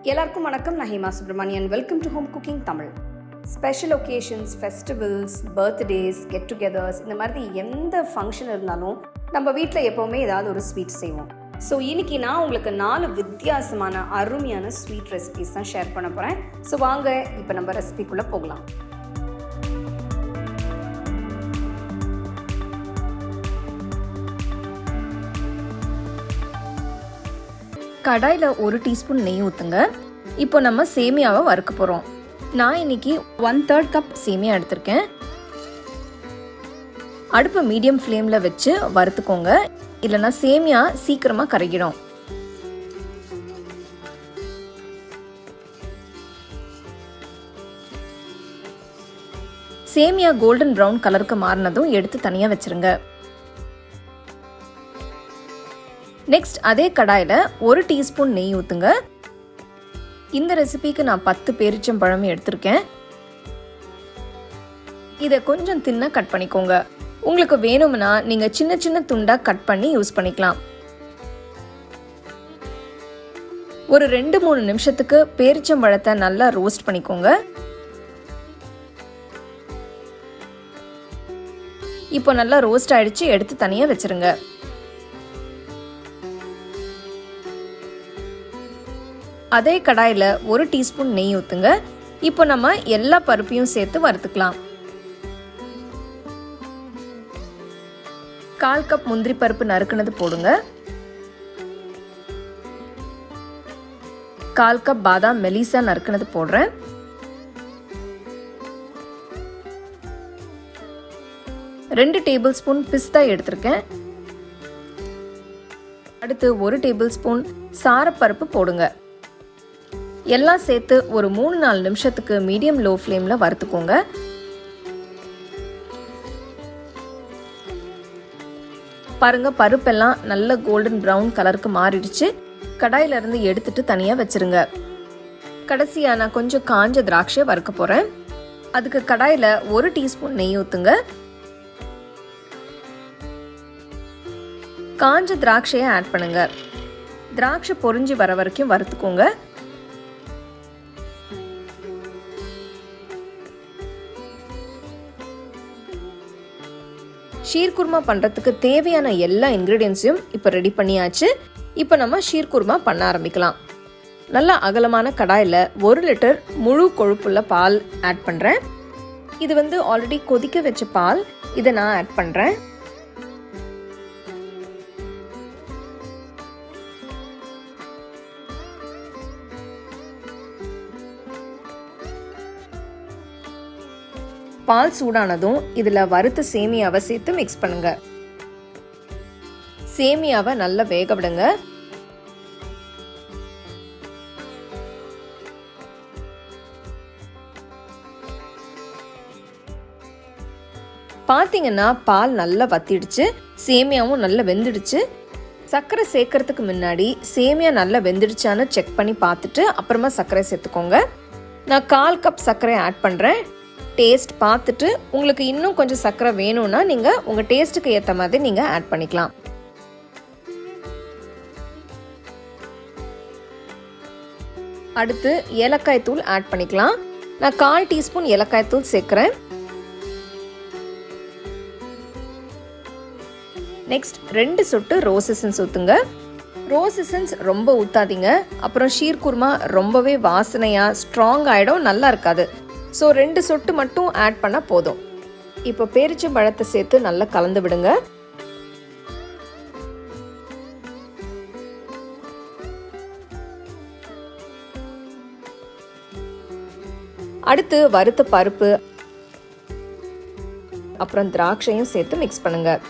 எல்லாருக்கும் வணக்கம். நான் Hema Subramanian. Welcome to home cooking Tamil. Special occasions, festivals, birthdays, get togethers, இந்த மாதிரி எந்த ஃபங்க்ஷன் இருந்தாலும் நம்ம வீட்டில் எப்போவுமே ஏதாவது ஒரு ஸ்வீட் செய்வோம். ஸோ இன்றைக்கி நான் உங்களுக்கு 4 வித்தியாசமான அருமையான ஸ்வீட் ரெசிபிஸ் தான் ஷேர் பண்ண போகிறேன். ஸோ வாங்க இப்போ நம்ம ரெசிபிக்குள்ளே போகலாம். கடாயில் 1 டீஸ்பூன் நெய் ஊற்றுங்க. இப்போ நம்ம சேமியாவை வறுக்க போகிறோம். நான் இன்னைக்கு 1/3 கப் சேமியா எடுத்திருக்கேன். அடுப்பை மீடியம் ஃப்ளேமில் வச்சு வறுத்துக்கோங்க, இல்லைன்னா சேமியா சீக்கிரமாக கருகிடும். சேமியா கோல்டன் ப்ரௌன் கலருக்கு மாறினதும் எடுத்து தனியாக வச்சிருங்க. நெக்ஸ்ட் அதே கடாயில் 1 டீஸ்பூன் நெய் ஊற்றுங்க. இந்த ரெசிபிக்கு நான் 10 பேரிச்சம்பழம் எடுத்திருக்கேன். இதை கொஞ்சம் தின்னா கட் பண்ணிக்கோங்க. உங்களுக்கு வேணும்னா நீங்கள் சின்ன சின்ன துண்டாக கட் பண்ணி யூஸ் பண்ணிக்கலாம். ஒரு 2-3 நிமிஷத்துக்கு பேரிச்சம்பழத்தை நல்லா ரோஸ்ட் பண்ணிக்கோங்க. இப்போ நல்லா ரோஸ்ட் ஆயிடுச்சு, எடுத்து தனியாக வச்சிருங்க. அதே கடாயில் 1 டீஸ்பூன் நெய் ஊற்றுங்க. இப்போ நம்ம எல்லா பருப்பையும் சேர்த்து வறுத்துக்கலாம். 1/4 கப் முந்திரி பருப்பு நறுக்குனது போடுங்க. 1/4 கப் பாதாம் மெலிசா நறுக்குனது போடுறேன். 2 டேபிள் ஸ்பூன் பிஸ்தா எடுத்திருக்கேன். அடுத்து 1 டேபிள் ஸ்பூன் சாரப்பருப்பு போடுங்க. எல்லாம் சேர்த்து ஒரு 3-4 நிமிஷத்துக்கு மீடியம் லோ ஃப்ளேமில் வறுத்துக்கோங்க. பாருங்க, பருப்பெல்லாம் நல்ல கோல்டன் ப்ரௌன் கலருக்கு மாறிடுச்சு. கடாயிலிருந்து எடுத்துட்டு தனியாக வச்சிருங்க. கடைசியாக நான் கொஞ்சம் காஞ்ச திராட்சை வறுக்க போகிறேன். அதுக்கு கடாயில் 1 டீஸ்பூன் நெய் ஊற்றுங்க. காஞ்ச திராட்சையை ஆட் பண்ணுங்க. திராட்சை பொரிஞ்சு வர வரைக்கும் வறுத்துக்கோங்க. ஷீர்குர்மா பண்ணுறதுக்கு தேவையான எல்லா இன்க்ரீடியன்ஸையும் இப்போ ரெடி பண்ணியாச்சு. இப்போ நம்ம ஷீர்குர்மா பண்ண ஆரம்பிக்கலாம். நல்லா அகலமான கடாயில் 1 லிட்டர் முழு கொழுப்புள்ள பால் ஆட் பண்ணுறேன். இது வந்து ஆல்ரெடி கொதிக்க வச்ச பால். இதை நான் ஆட் பண்ணுறேன். பால் சூடானதும் இதில் வறுத்த சேமியாவை சேர்த்து மிக்ஸ் பண்ணுங்க. சேமியாவை நல்லா வேக விடுங்க. பார்த்தீங்கன்னா பால் நல்லா வத்திடுச்சு, சேமியாவும் நல்லா வெந்துடுச்சு. சர்க்கரை சேர்க்கறதுக்கு முன்னாடி சேமியா நல்லா வெந்துடுச்சான்னு செக் பண்ணி பார்த்துட்டு அப்புறமா சர்க்கரை சேர்த்துக்கோங்க. நான் 1/4 கப் சர்க்கரை ஆட் பண்ணுறேன். டேஸ்ட் பார்த்துட்டு உங்களுக்கு இன்னும் கொஞ்சம் சர்க்கரை வேணும்னா நீங்கள் உங்கள் டேஸ்ட்டுக்கு ஏற்ற மாதிரி நீங்கள் ஆட் பண்ணிக்கலாம். அடுத்து ஏலக்காய் தூள் ஆட் பண்ணிக்கலாம். நான் 1/4 டீஸ்பூன் ஏலக்காய் தூள் சேர்க்குறேன். நெக்ஸ்ட் 2 சொட்டு ரோஸ் எசன்ஸ் ஊற்றுங்க. ரோஸ் எசன்ஸ் ரொம்ப ஊற்றாதீங்க, அப்புறம் ஷீர்குர்மா ரொம்பவே வாசனையாக ஸ்ட்ராங் ஆகிடும், நல்லா இருக்காது. ஸோ 2 சொட்டு மட்டும் ஆட் பண்ணால் போதும். இப்போ பேரிச்சம்பழத்தை சேர்த்து நல்லா கலந்து விடுங்க. அடுத்து வறுத்த பருப்பு அப்புறம் திராட்சையும் சேர்த்து மிக்ஸ் பண்ணுங்க.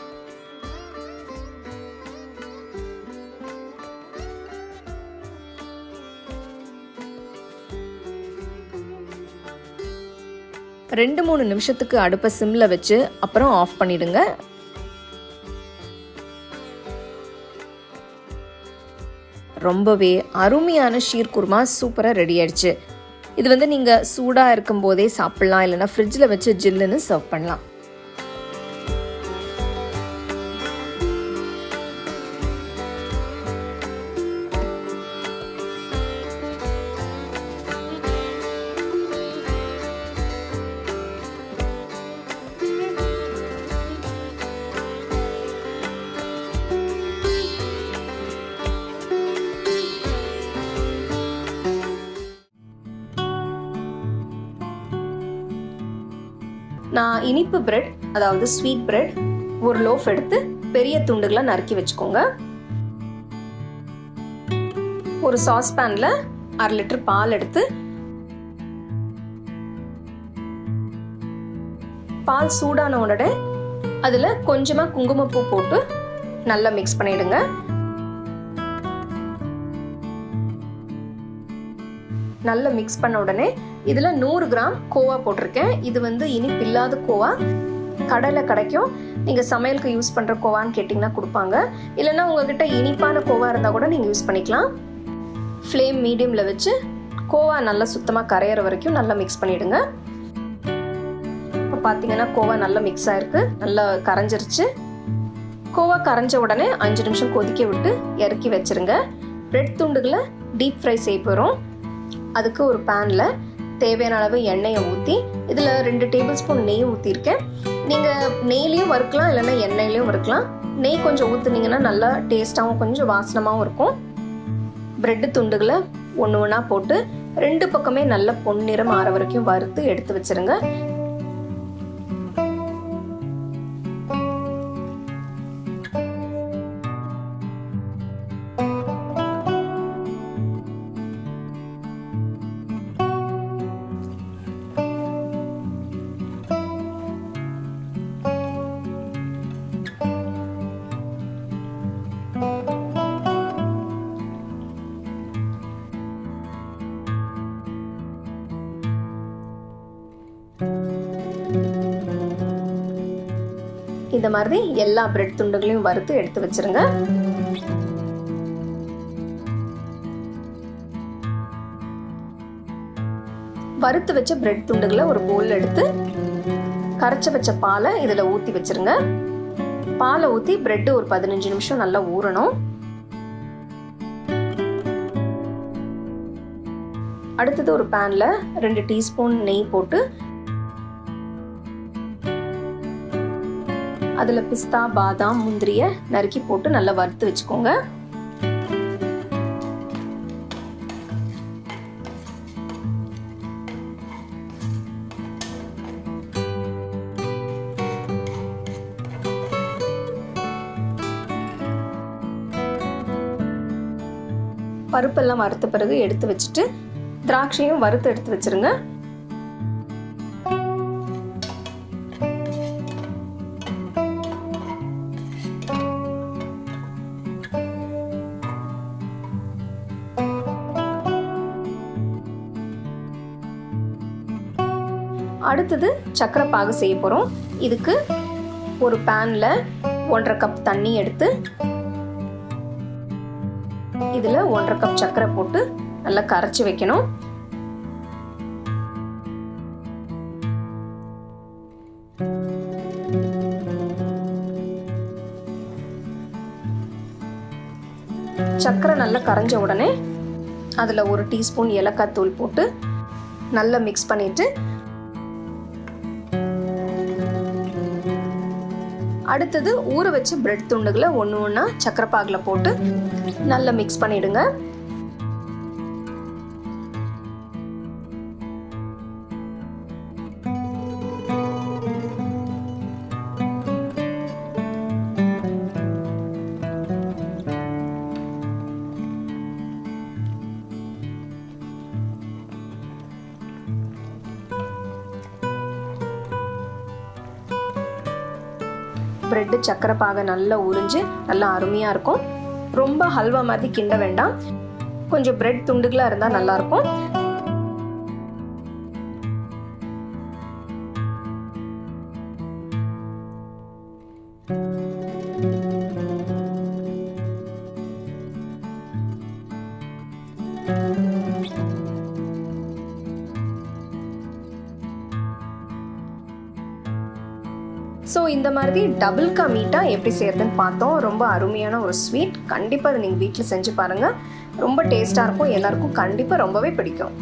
ரெண்டு 3 நிமிஷத்துக்கு அடுப்பை சிம்மில் வச்சு அப்புறம் ஆஃப் பண்ணிடுங்க. ரொம்பவே அருமையான ஷீர்குர்மா சூப்பராக ரெடி ஆயிடுச்சு. இது வந்து நீங்கள் சூடாக இருக்கும் போதே சாப்பிட்லாம், இல்லைன்னா ஃப்ரிட்ஜில் வச்சு ஜில்லுன்னு சர்வ் பண்ணலாம். நான் இனிப்பு பிரெட், அதாவது ஸ்வீட் பிரெட் ஒரு லோஃப் எடுத்து பெரிய துண்டுகளை நறுக்கி வச்சுக்கோங்க. ஒரு சாஸ்பேன்ல 1/2 லிட்டர் பால் எடுத்து பால் சூடான உடனே அதுல கொஞ்சமா குங்குமப்பூ போட்டு நல்லா மிக்ஸ் பண்ணிடுங்க. நல்லா மிக்ஸ் பண்ண உடனே இதுல 100 கிராம் கோவா போட்டிருக்கேன். இது இனிப்பு இல்லாத கோவா, கடையில் கிடைக்கும். நீங்கள் சமையலுக்கு யூஸ் பண்ணுற கோவான்னு கேட்டிங்கன்னா கொடுப்பாங்க. இல்லைன்னா உங்ககிட்ட இனிப்பான கோவா இருந்தால் கூட நீங்கள் யூஸ் பண்ணிக்கலாம். ஃப்ளேம் மீடியமில் வச்சு கோவா நல்லா சுத்தமாக கரையிற வரைக்கும் நல்லா மிக்ஸ் பண்ணிவிடுங்க. இப்போ பார்த்தீங்கன்னா கோவா நல்லா மிக்ஸ் ஆகிருக்கு, நல்லா கரைஞ்சிருச்சு. கோவா கரைஞ்ச உடனே 5 நிமிஷம் கொதிக்க விட்டு இறக்கி வச்சுருங்க. பிரெட் துண்டுகளை டீப் ஃப்ரை செய்ய போகிறோம். அதுக்கு ஒரு பேனில் தேவையான அளவு எண்ணெயை ஊற்றி இதில் 2 டேபிள் ஸ்பூன் நெய் ஊற்றிருக்கேன். நீங்கள் நெய்லையும் வறுக்கலாம், இல்லைன்னா எண்ணெயிலையும் வறுக்கலாம். நெய் கொஞ்சம் ஊற்றுனீங்கன்னா நல்லா டேஸ்ட்டாகவும் கொஞ்சம் வாசனமாகவும் இருக்கும். பிரெட்டு துண்டுகளை ஒன்று ஒன்றா போட்டு 2 பக்கமே நல்ல பொன்னிறம் ஆற வரைக்கும் வறுத்து எடுத்து வச்சிருங்க. இந்த மாதிரி எல்லா பிரெட் துண்டுகளையும் வறுத்து எடுத்து வச்சிருங்க. வறுத்து வச்ச பிரெட் துண்டுகளை ஒரு பவுல் எடுத்து கரைச்சி வச்ச பாலை இதுல ஊத்தி வச்சிருங்க. பாலை ஊத்தி பிரெட் ஒரு 15 நிமிஷம் நல்லா ஊறணும். அடுத்தது ஒரு பேன்ல 2 டீஸ்பூன் நெய் போட்டு அதில் பிஸ்தா, பாதாம், முந்திரிய நறுக்கி போட்டு நல்லா வறுத்து வச்சுக்கோங்க. பருப்பெல்லாம் வறுத்த பிறகு எடுத்து வச்சுட்டு திராட்சையும் வறுத்து எடுத்து வச்சிருங்க. அடுத்தது சக்கரை பாகு செய்ய போகிறோம். இதுக்கு ஒரு பேன்ல 1.5 கப் தண்ணி எடுத்து இதில் 1.5 கப் சக்கரை போட்டு நல்லா கரைச்சி வைக்கணும். சக்கரை நல்லா கரைஞ்ச உடனே அதில் 1 டீஸ்பூன் ஏலக்காய் தூள் போட்டு நல்லா மிக்ஸ் பண்ணிட்டு அடுத்தது ஊற வச்ச பிரெட் துண்டுகளை ஒன்று ஒன்றா சக்கரை பாகில் போட்டு நல்லா மிக்ஸ் பண்ணிடுங்க. பிரெட்டு சக்கரை பாகை நல்லா உறிஞ்சு நல்லா அருமையாக இருக்கும். ரொம்ப ஹல்வா மாதிரி கிண்ட வேண்டாம், கொஞ்சம் பிரெட் துண்டுகளாக இருந்தால் நல்லாயிருக்கும். ஸோ இந்த மாதிரி டபுள் கா மீட்டா எப்படி செய்யறதுன்னு பார்த்தோம். ரொம்ப அருமையான ஒரு ஸ்வீட். கண்டிப்பாக அதை நீங்கள் வீட்டில் செஞ்சு பாருங்கள். ரொம்ப டேஸ்ட்டாக இருக்கும், எல்லாருக்கும் கண்டிப்பாக ரொம்பவே பிடிக்கும்.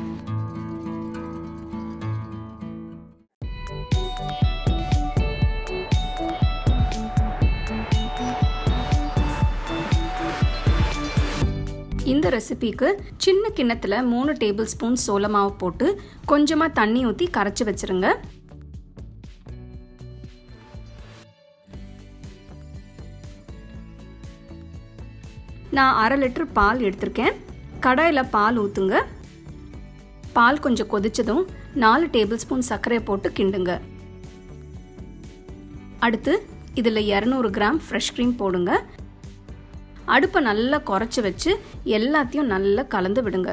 இந்த ரெசிபிக்கு சின்ன கிண்ணத்தில் 3 டேபிள் ஸ்பூன் சோள மாவு போட்டு கொஞ்சமாக தண்ணி ஊற்றி கரைச்சி வச்சுருங்க. நான் 1/2 லிட்டர் பால் எடுத்திருக்கேன். கடாயில் பால் ஊற்றுங்க. பால் கொஞ்சம் கொதிச்சதும் 4 டேபிள் ஸ்பூன் சர்க்கரையை போட்டு கிண்டுங்க. அடுத்து இதில் 200 கிராம் ஃப்ரெஷ் க்ரீம் போடுங்க. அடுப்பை நல்லா குறைச்சி வச்சு எல்லாத்தையும் நல்லா கலந்து விடுங்க.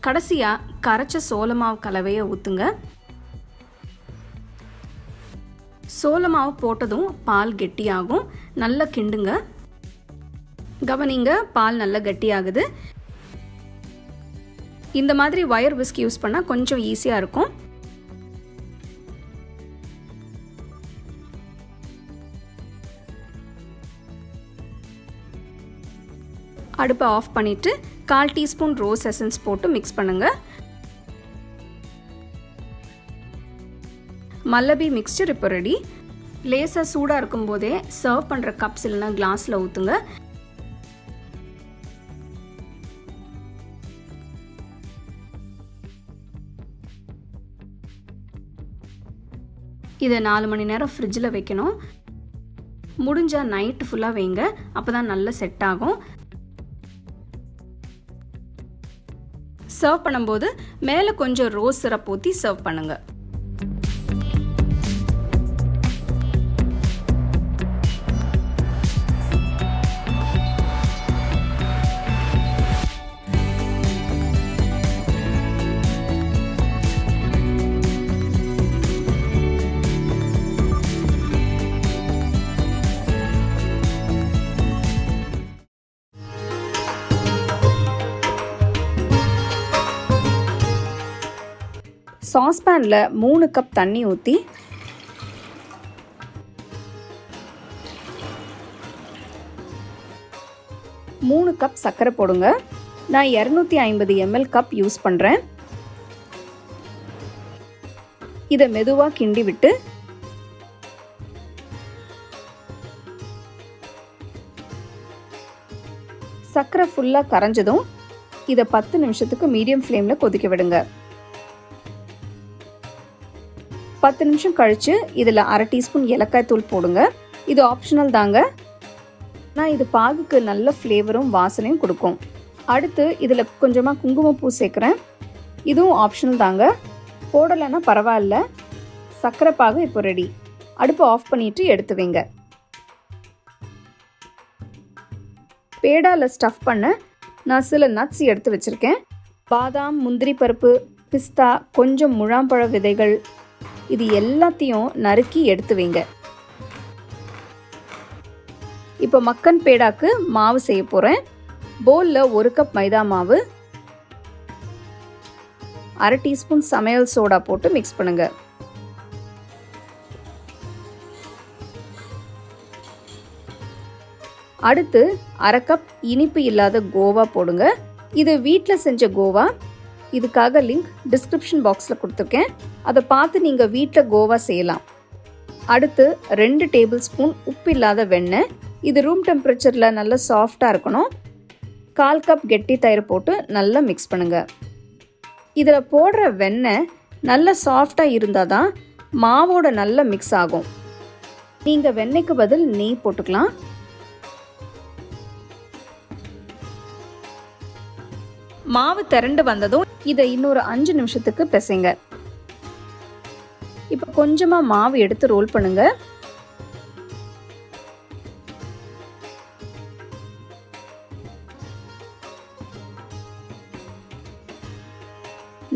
கடைசியாக கரைச்ச சோளமாவு கலவையை ஊற்றுங்க. சோளமாவு போட்டதும் பால் கெட்டியாகும். நல்லா கிண்டுங்க. கவனிங்க, பால் நல்லா கெட்டியாகுது. இந்த மாதிரி வயர் விஸ்க் யூஸ் பண்ணால் கொஞ்சம் ஈஸியாக இருக்கும். அடுப்பை ஆஃப் பண்ணிவிட்டு 1/4 டீஸ்பூன் ரோஸ் எசன்ஸ் போட்டு மிக்ஸ் பண்ணுங்கள். மல்லபி மிக்ஸ்சர் இப்போ ரெடி. லேசாக சூடாக இருக்கும்போதே சர்வ் பண்ணுற கப்ஸ் இல்லைன்னா கிளாஸில் ஊற்றுங்க. இதை 4 மணி நேரம் ஃப்ரிட்ஜில் வைக்கணும். முடிஞ்சால் நைட்டு ஃபுல்லாக வைங்க, அப்போ தான் நல்லா செட் ஆகும். சர்வ் பண்ணும்போது மேலே கொஞ்சம் ரோஸ் சிரப் ஊற்றி சர்வ் பண்ணுங்கள். சாஸ்பேனில் 3 கப் தண்ணி ஊற்றி மூணு கப் சர்க்கரை போடுங்க. நான் 250 ml கப் யூஸ் பண்ணுறேன். இதை மெதுவாக கிண்டி விட்டு சர்க்கரை ஃபுல்லாக கரைஞ்சதும் இதை 10 நிமிஷத்துக்கு மீடியம் ஃப்ளேமில் கொதிக்க விடுங்க. 10 நிமிஷம் கழித்து இதில் 1/2 டீஸ்பூன் ஏலக்காய் தூள் போடுங்க. இது ஆப்ஷனல் தாங்க. நான் இது பாகுக்கு நல்ல ஃப்ளேவரும் வாசனையும் கொடுக்கும். அடுத்து இதில் கொஞ்சமாக குங்குமப்பூ சேர்க்குறேன். இதுவும் ஆப்ஷனல் தாங்க, போடலைன்னா பரவாயில்ல. சர்க்கரை பாகு இப்போ ரெடி. அடுப்பு ஆஃப் பண்ணிவிட்டு எடுத்து வைங்க. பேடாவில் ஸ்டஃப் பண்ண நான் சில நட்ஸ் எடுத்து வச்சுருக்கேன். பாதாம், முந்திரி பருப்பு, பிஸ்தா, கொஞ்சம் முழாம்பழ விதைகள், இது எல்லாத்தையும் நறுக்கி எடுத்து வைங்க. இப்போ மக்கன் பேடாக்கு மாவு செய்ய போகிறேன். பவுலில் 1 கப் மைதா மாவு, 1/2 டீஸ்பூன் சமையல் சோடா போட்டு மிக்ஸ் பண்ணுங்க. அடுத்து 1/2 கப் இனிப்பு இல்லாத கோவா போடுங்க. இது வீட்டில் செஞ்ச கோவா. இதுக்காக லிங்க் டிஸ்கிரிப்ஷன் பாக்ஸில் கொடுத்துருக்கேன். அதை பார்த்து நீங்கள் வீட்டில் கோவா செய்யலாம். அடுத்து 2 டேபிள் ஸ்பூன் உப்பு இல்லாத வெண்ணெய். இது ரூம் டெம்பரேச்சரில் நல்லா சாஃப்டாக இருக்கணும். 1/4 கப் கெட்டி தயிர் போட்டு நல்லா மிக்ஸ் பண்ணுங்கள். இதில் போடுற வெண்ணெய் நல்லா சாஃப்டாக இருந்தால் தான் மாவோட நல்லா மிக்ஸ் ஆகும். நீங்கள் வெண்ணெய்க்கு பதில் நெய் போட்டுக்கலாம். மாவு திரண்டு வந்ததும் இதை இன்னொரு 5 நிமிஷத்துக்கு பிசைங்க. இப்போ கொஞ்சமாக மாவு எடுத்து ரோல் பண்ணுங்க.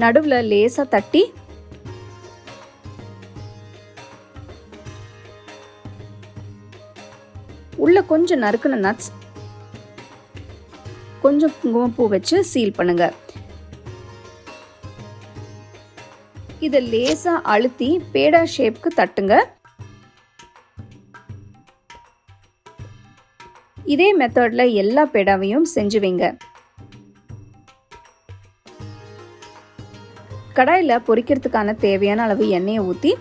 நடுவில் லேசாக தட்டி உள்ள கொஞ்சம் நறுக்குன நட்ஸ், கொஞ்சம் குங்குமப்பூ வச்சு சீல் பண்ணுங்க. இதை லேசா அழுத்தி பேடா ஷேப்க்கு தட்டுங்க. இதே மெத்தட்ல எல்லா பேடாவையும் செஞ்சு வைங்க. கடாயில பொரிக்கிறதுக்கான தேவையான அளவு எண்ணெயை ஊற்றி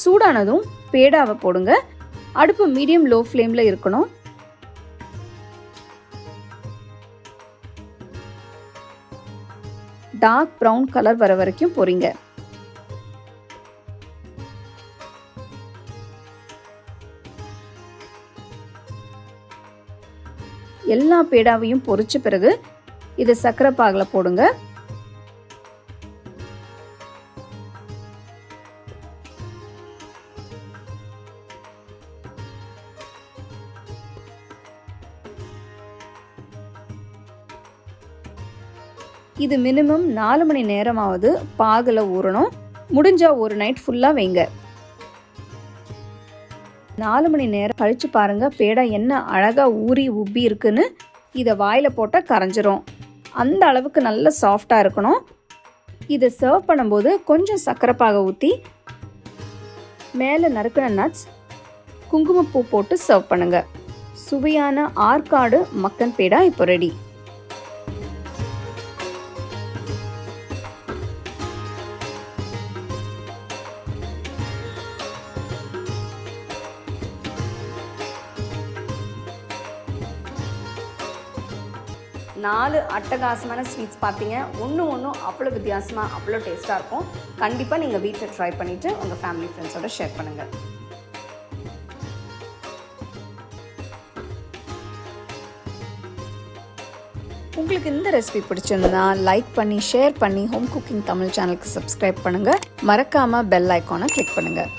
சூடானதும் பேடாவை போடுங்க. அடுப்பு மீடியம் லோ ஃப்ளேம்ல இருக்கணும். டார்க் ப்ரௌன் கலர் வர வரைக்கும் பொரிங்க. எல்லா பேடாவையும் பொரிச்ச பிறகு இதை சர்க்கரை பாகில் போடுங்க. இது மினிமம் 4 மணி நேரமாவது பாகில் ஊறணும். முடிஞ்சா ஒரு நைட் ஃபுல்லாக வைங்க. 4 மணி நேரம் கழித்து பாருங்கள் பேடா என்ன அழகாக ஊறி உப்பி இருக்குன்னு. இதை வாயில் போட்டால் கரைஞ்சிரும். அந்த அளவுக்கு நல்ல சாஃப்டாக இருக்கணும். இதை சர்வ் பண்ணும்போது கொஞ்சம் சர்க்கரை பாகை ஊற்றி மேலே நறுக்கின நட்ஸ், குங்குமப்பூ போட்டு சர்வ் பண்ணுங்கள். சுவையான ஆற்காடு மக்கன் பேடா இப்போ ரெடி. நாலு அட்டகாசமான ஸ்வீட்ஸ் பார்த்தீங்க. ஒன்று அவ்வளோ வித்தியாசமாக அவ்வளோ டேஸ்ட்டாக இருக்கும். கண்டிப்பாக நீங்கள் வீட்டில் ட்ரை பண்ணிவிட்டு உங்கள் ஃபேமிலி ஃப்ரெண்ட்ஸோட ஷேர் பண்ணுங்கள். உங்களுக்கு இந்த ரெசிபி பிடிச்சிருந்தா லைக் பண்ணி ஷேர் பண்ணி ஹோம் குக்கிங் தமிழ் சேனலுக்கு சப்ஸ்கிரைப் பண்ணுங்கள். மறக்காமல் பெல் ஐக்கானை கிளிக் பண்ணுங்கள்.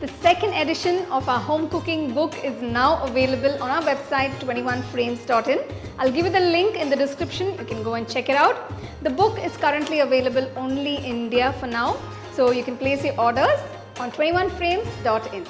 The second edition of our home cooking book is now available on our website 21frames.in. I'll give you the link in the description. You can go and check it out. The book is currently available only in India for now, so you can place your orders on 21frames.in.